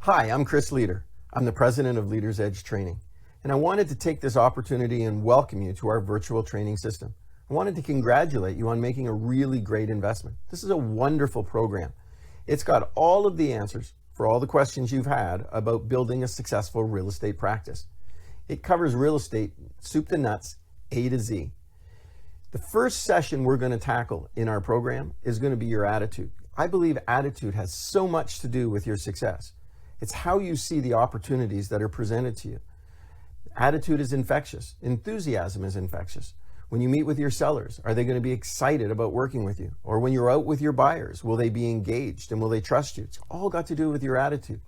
Hi, I'm Chris Leader. I'm the president of Leaders Edge Training, and I wanted to take this opportunity and welcome you to our virtual training system. I wanted to congratulate you on making a really great investment. This is a wonderful program. It's got all of the answers for all the questions you've had about building a successful real estate practice. It covers real estate, soup to nuts, A to Z. The first session we're going to tackle in our program is going to be your attitude. I believe attitude has so much to do with your success. It's how you see the opportunities that are presented to you. Attitude is infectious. Enthusiasm is infectious. When you meet with your sellers, are they going to be excited about working with you? Or when you're out with your buyers, will they be engaged and will they trust you? It's all got to do with your attitude.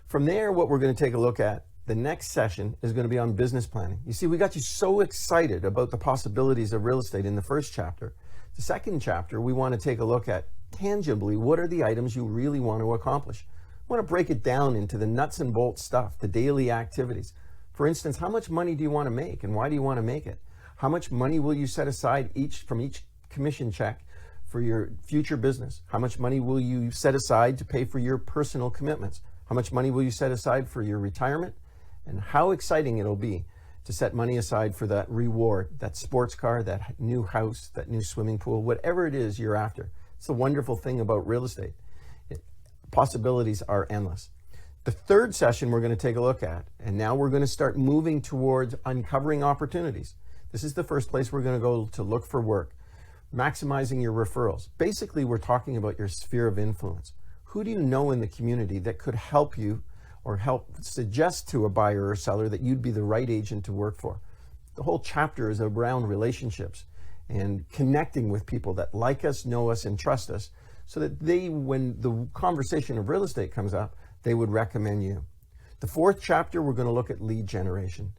From there, what we're going to take a look at, the next session is going to be on business planning. You see, we got you so excited about the possibilities of real estate in the first chapter. The second chapter, we want to take a look at tangibly, what are the items you really want to accomplish? I want to break it down into the nuts and bolts stuff, the daily activities. For instance, how much money do you want to make and why do you want to make it? How much money will you set aside from each commission check for your future business? How much money will you set aside to pay for your personal commitments? How much money will you set aside for your retirement? And how exciting it'll be to set money aside for that reward, that sports car, that new house, that new swimming pool, whatever it is you're after. It's the wonderful thing about real estate. Possibilities are endless. The third session we're going to take a look at, and now we're going to start moving towards uncovering opportunities. This is the first place we're going to go to look for work, maximizing your referrals. Basically, we're talking about your sphere of influence. Who do you know in the community that could help you or help suggest to a buyer or seller that you'd be the right agent to work for? The whole chapter is around relationships and connecting with people that like us, know us, and trust us, so that they, when the conversation of real estate comes up, they would recommend you. The fourth chapter, we're going to look at lead generation.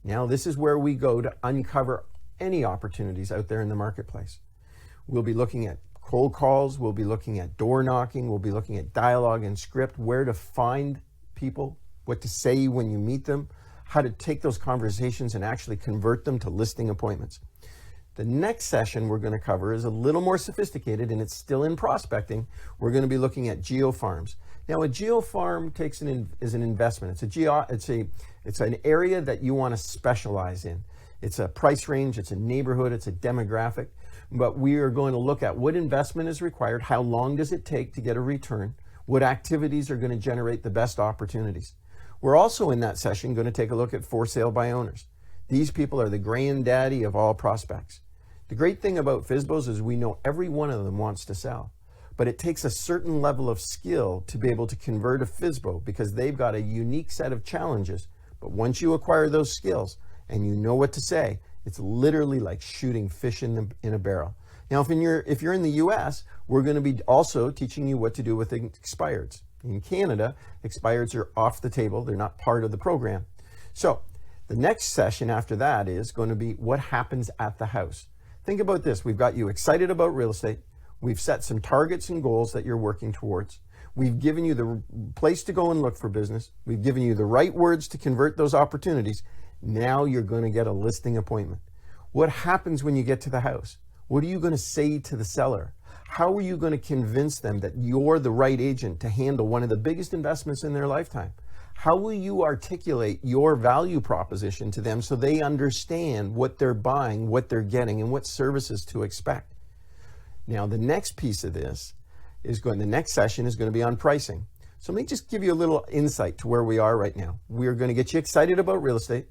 Now, this is where we go to uncover any opportunities out there in the marketplace. We'll be looking at cold calls, we'll be looking at door knocking, we'll be looking at dialogue and script, where to find people, what to say when you meet them, how to take those conversations and actually convert them to listing appointments. The next session we're going to cover is a little more sophisticated, and it's still in prospecting. We're going to be looking at geofarms. Now, a geofarm is an investment. It's an area that you want to specialize in. It's a price range, it's a neighborhood, it's a demographic. But we are going to look at what investment is required, how long does it take to get a return, what activities are going to generate the best opportunities. We're also in that session going to take a look at for sale by owners. These people are the granddaddy of all prospects. The great thing about FSBOs is we know every one of them wants to sell, but it takes a certain level of skill to be able to convert a FSBO because they've got a unique set of challenges. But once you acquire those skills and you know what to say, it's literally like shooting fish in a barrel. Now, if you're in the US, we're going to be also teaching you what to do with expireds. In Canada, expireds are off the table. They're not part of the program. So the next session after that is going to be what happens at the house. Think about this. We've got you excited about real estate. We've set some targets and goals that you're working towards. We've given you the place to go and look for business. We've given you the right words to convert those opportunities. Now you're going to get a listing appointment. What happens when you get to the house? What are you going to say to the seller? How are you going to convince them that you're the right agent to handle one of the biggest investments in their lifetime? How will you articulate your value proposition to them so they understand what they're buying, what they're getting, and what services to expect? Now, the next piece of this the next session is going to be on pricing. So let me just give you a little insight to where we are right now. We're going to get you excited about real estate.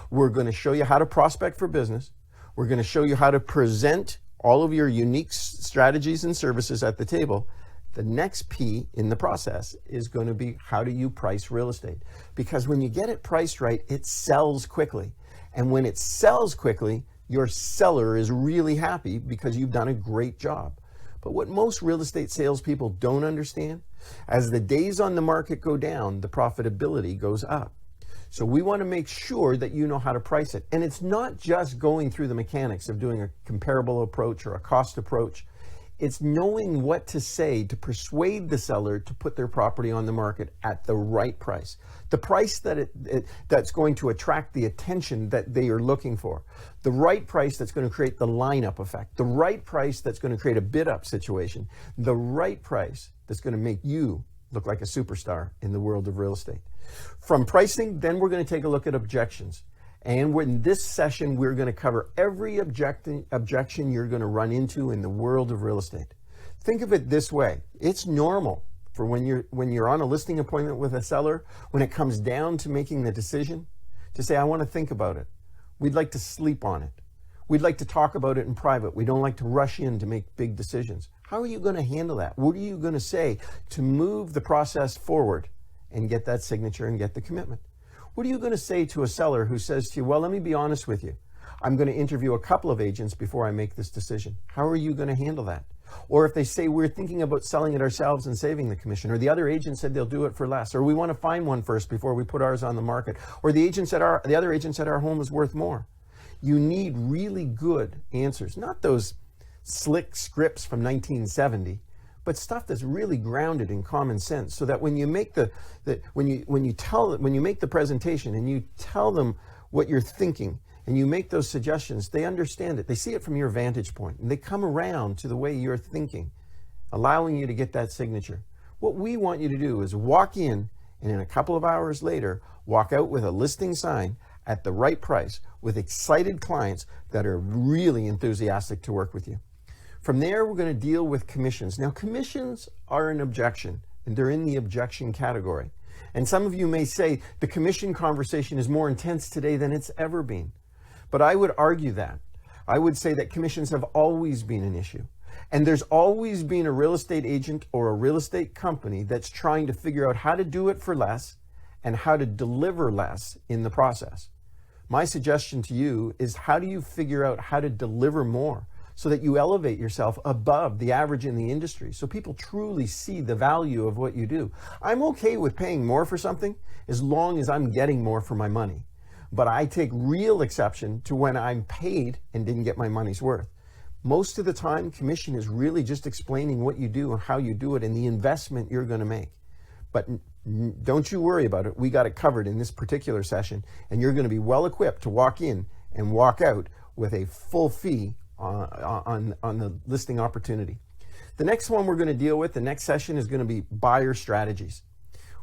We're going to show you how to prospect for business. We're going to show you how to present all of your unique strategies and services at the table. The next P in the process is going to be how do you price real estate? Because when you get it priced right, it sells quickly. And when it sells quickly, your seller is really happy because you've done a great job. But what most real estate salespeople don't understand, as the days on the market go down, the profitability goes up. So we want to make sure that you know how to price it. And it's not just going through the mechanics of doing a comparable approach or a cost approach. It's knowing what to say to persuade the seller to put their property on the market at the right price. The price that's going to attract the attention that they are looking for. The right price that's going to create the lineup effect. The right price that's going to create a bid up situation. The right price that's going to make you look like a superstar in the world of real estate. From pricing, then we're going to take a look at objections. And in this session, we're going to cover every objection you're going to run into in the world of real estate. Think of it this way. It's normal for when you're on a listing appointment with a seller, when it comes down to making the decision, to say, I want to think about it. We'd like to sleep on it. We'd like to talk about it in private. We don't like to rush in to make big decisions. How are you going to handle that? What are you going to say to move the process forward and get that signature and get the commitment? What are you going to say to a seller who says to you, well, let me be honest with you. I'm going to interview a couple of agents before I make this decision. How are you going to handle that? Or if they say, we're thinking about selling it ourselves and saving the commission, or the other agent said they'll do it for less, or we want to find one first before we put ours on the market, or the other agent said our home is worth more. You need really good answers, not those slick scripts from 1970, but stuff that's really grounded in common sense, so that when you make when you make the presentation and you tell them what you're thinking and you make those suggestions, they understand it. They see it from your vantage point and they come around to the way you're thinking, allowing you to get that signature. What we want you to do is walk in, and in a couple of hours later, walk out with a listing sign at the right price with excited clients that are really enthusiastic to work with you. From there, we're going to deal with commissions. Now, commissions are an objection, and they're in the objection category. And some of you may say the commission conversation is more intense today than it's ever been. But I would argue that. I would say that commissions have always been an issue. And there's always been a real estate agent or a real estate company that's trying to figure out how to do it for less and how to deliver less in the process. My suggestion to you is, how do you figure out how to deliver more so that you elevate yourself above the average in the industry, so people truly see the value of what you do? I'm okay with paying more for something as long as I'm getting more for my money. But I take real exception to when I'm paid and didn't get my money's worth. Most of the time, commission is really just explaining what you do and how you do it and the investment you're going to make. But don't you worry about it. We got it covered in this particular session, and you're going to be well equipped to walk in and walk out with a full fee on the listing opportunity. The next one we're going to deal with, the next session, is going to be buyer strategies.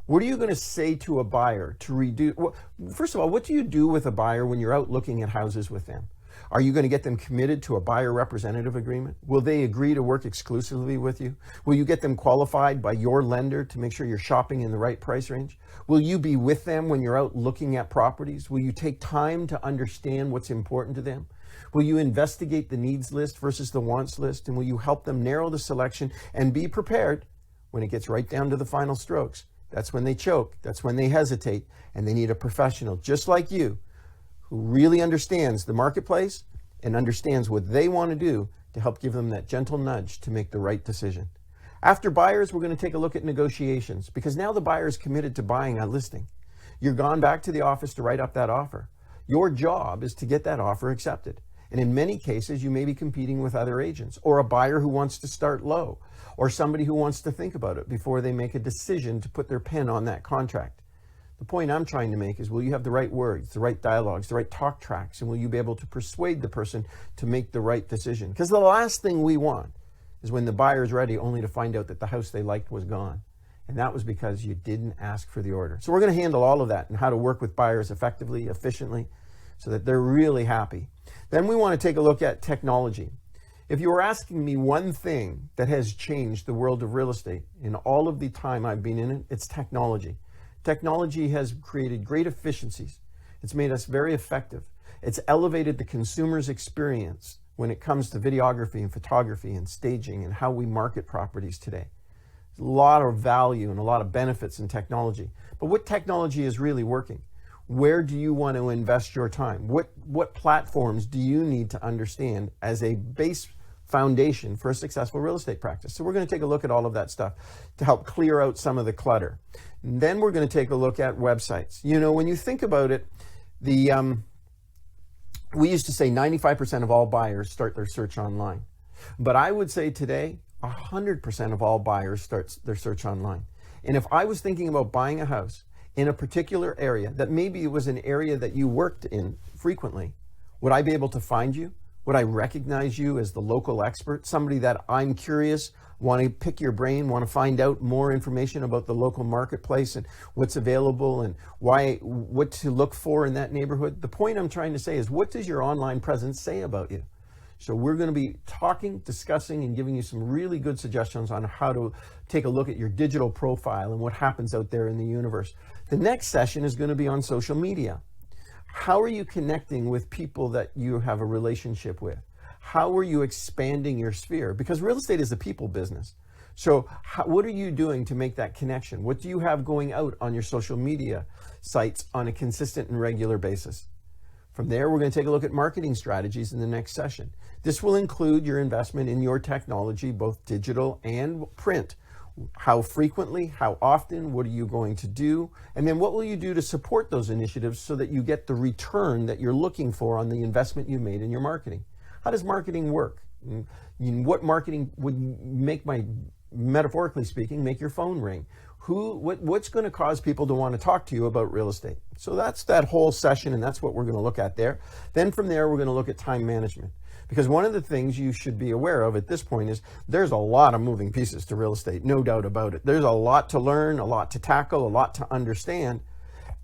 What are you going to say to a buyer to reduce? Well, first of all, what do you do with a buyer when you're out looking at houses with them? Are you going to get them committed to a buyer representative agreement? Will they agree to work exclusively with you? Will you get them qualified by your lender to make sure you're shopping in the right price range? Will you be with them when you're out looking at properties? Will you take time to understand what's important to them? Will you investigate the needs list versus the wants list? And will you help them narrow the selection and be prepared when it gets right down to the final strokes? That's when they choke. That's when they hesitate. And they need a professional just like you, who really understands the marketplace and understands what they want to do to help give them that gentle nudge to make the right decision. After buyers, we're going to take a look at negotiations, because now the buyer is committed to buying a listing. You're gone back to the office to write up that offer. Your job is to get that offer accepted. And in many cases, you may be competing with other agents, or a buyer who wants to start low, or somebody who wants to think about it before they make a decision to put their pen on that contract. The point I'm trying to make is, will you have the right words, the right dialogues, the right talk tracks, and will you be able to persuade the person to make the right decision? Because the last thing we want is when the buyer is ready only to find out that the house they liked was gone. And that was because you didn't ask for the order. So we're going to handle all of that and how to work with buyers effectively, efficiently, so that they're really happy. Then we want to take a look at technology. If you were asking me one thing that has changed the world of real estate in all of the time I've been in it, it's technology. Technology has created great efficiencies. It's made us very effective. It's elevated the consumer's experience when it comes to videography and photography and staging and how we market properties today. There's a lot of value and a lot of benefits in technology. But what technology is really working? Where do you want to invest your time? What platforms do you need to understand as a base foundation for a successful real estate practice? So we're going to take a look at all of that stuff to help clear out some of the clutter. And then we're going to take a look at websites. You know, when you think about it, we used to say 95% of all buyers start their search online. But I would say today, 100% of all buyers start their search online. And if I was thinking about buying a house in a particular area, that maybe it was an area that you worked in frequently, would I be able to find you? Would I recognize you as the local expert, somebody that I'm curious, want to pick your brain, want to find out more information about the local marketplace and what's available and what to look for in that neighborhood? The point I'm trying to say is, what does your online presence say about you? So we're going to be talking, discussing, and giving you some really good suggestions on how to take a look at your digital profile and what happens out there in the universe. The next session is going to be on social media. How are you connecting with people that you have a relationship with? How are you expanding your sphere? Because real estate is a people business. So what are you doing to make that connection? What do you have going out on your social media sites on a consistent and regular basis? From there, we're going to take a look at marketing strategies in the next session. This will include your investment in your technology, both digital and print. How frequently, how often, what are you going to do? And then what will you do to support those initiatives so that you get the return that you're looking for on the investment you made in your marketing? How does marketing work? What marketing would metaphorically speaking, make your phone ring? What's going to cause people to want to talk to you about real estate? So that's that whole session, and that's what we're going to look at there. Then from there, we're going to look at time management. Because one of the things you should be aware of at this point is there's a lot of moving pieces to real estate, no doubt about it. There's a lot to learn, a lot to tackle, a lot to understand.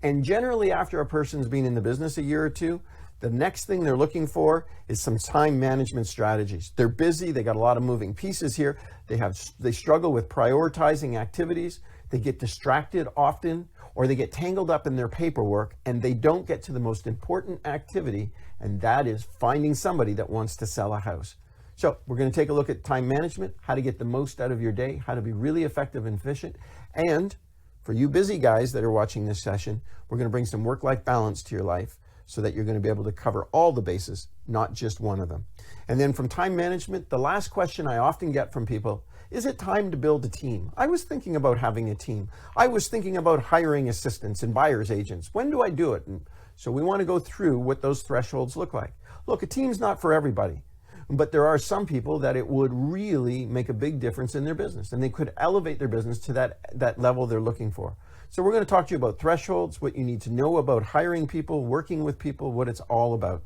And generally, after a person's been in the business a year or two, the next thing they're looking for is some time management strategies. They're busy, they got a lot of moving pieces here. They struggle with prioritizing activities. They get distracted often, or they get tangled up in their paperwork, and they don't get to the most important activity, and that is finding somebody that wants to sell a house. So we're going to take a look at time management, how to get the most out of your day, how to be really effective and efficient. And for you busy guys that are watching this session, we're going to bring some work-life balance to your life so that you're going to be able to cover all the bases, not just one of them. And then from time management, the last question I often get from people: is it time to build a team? I was thinking about having a team. I was thinking about hiring assistants and buyer's agents. When do I do it? And so we want to go through what those thresholds look like. Look, a team's not for everybody, but there are some people that it would really make a big difference in their business, and they could elevate their business to that level they're looking for. So we're going to talk to you about thresholds, what you need to know about hiring people, working with people, what it's all about.